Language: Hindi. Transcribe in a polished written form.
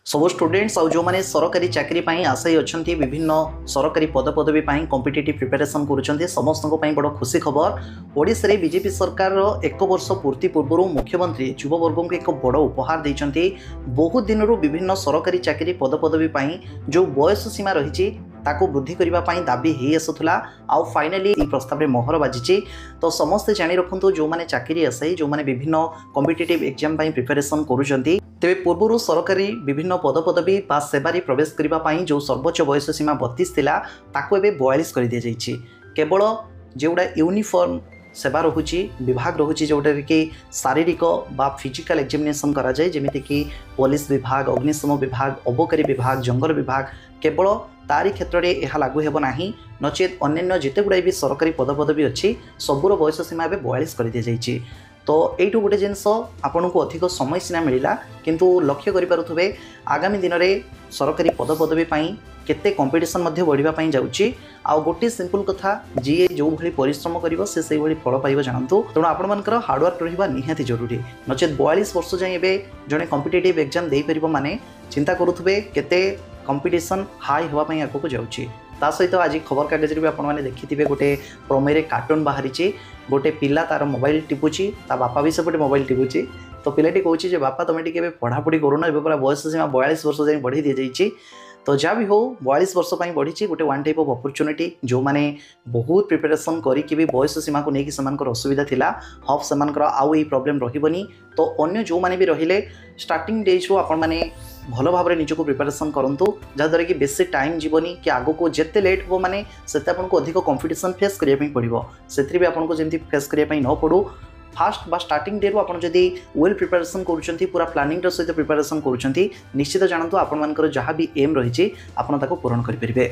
सब स्टूडेंट्स और जो मैंने सरकारी चाकरी आशायी अच्छा विभिन्न सरकारी पदपदवी कॉम्पिटिटिव प्रिपरेशन कर समस्त बड़ खुशी खबर। ओडिशा रे बीजेपी सरकार एक वर्ष पूर्ति पूर्व मुख्यमंत्री युववर्ग को एक बड़ उपहार देते। बहुत दिन विभिन्न सरकारी चाकरी पदपदवी जो बयस सीमा रही ताको वृद्धि करने दाबी हो आसूला आउ फाइनाली प्रस्ताव में मोहर बाजी। तो समस्ते जाणी रखु जो मैंने चाकरी आशायी जो मैंने विभिन्न कॉम्पिटिटिव एग्जाम प्रिपरेशन करुँच तेरे पूर्व सरकारी विभिन्न पदपदवी बा सेवारी प्रवेश करने जो सर्वोच्च बयस सीमा 32 थिला ताको एबे 42 कर दि जाइछि। केवल जोड़ा यूनिफॉर्म सेवा रोची विभाग रोची जोटा कि शारीरिक बा फिजिकल एग्जामिनेशन करा जाए जेमिति कि पुलिस विभाग, अग्निशम विभाग, अबकारी विभाग, जंगल विभाग केवल तारी क्षेत्र में यह लागू हेब नाही। नचेत अन्य जिते गुड़ाई भी सरकारी पदपदवी अच्छी सबूर बयस सीमा एबे 42 कर दि जाइछि। तो यू गोटे जिनस आपण को अधिक समय सीना मिलला किंतु लक्ष्य करें आगामी दिन में सरकारी पदपदवी केते कंपटीशन बढ़ापी जाऊँगी। आउ गोटे सिंपल कथा जी जो भाई परिश्रम कर से भाई फल पाइब जानतु। तेणु आपर हार्डवर्क रहा निहाती जरूरी। नचेत 42 वर्ष जाए जड़े कॉम्पिटिटिव एग्जाम दे पार माने चिंता करुवे केते कंपटीशन हाई होगापी आगे को जाऊँगी। ता सहित आज खबर कागज भी आपने देखिथे गोटे प्रमेय कार्टून बाहरी गोटे पिला तार मोबाइल टिपुची ता बापा भी सेपटे मोबाइल टिपुची। तो पिलाटी कहूँ बापा तुम टे पढ़ापढ़ी करूना पूरा बयस सीमा 42 वर्ष जाए बढ़ी दी जाइए। तो जहाँ भी हो 42 वर्ष बढ़ी गोटे वन टाइप ऑफ अपॉर्चुनिटी जो मैंने बहुत प्रिपरेशन करके भी बयस सीमा को लेकिन से असुविधा थिला हफ से आउ ये प्रोब्लेम रही। तो अन्य जो मैंने भी रहिले स्टार्टिंग डेज आपण मैंने भल भाव निजक प्रिपरेशन करूँ जहाँद्वारा कि बेसी टाइम जीवनी कि आग को जिते लेट हो माने से आपको अधिक कंपटीशन फेस करने पड़ो से भी आपको जमी फेस करने न पड़ू। फास्ट बा स्टार्टिंग डे रू आप वेल प्रिपरेशन करुँच पूरा प्लानिंग सहित प्रिपरेशन करुँच निश्चित जानतु आपण जहाँ भी एम रही पूरण करेंगे।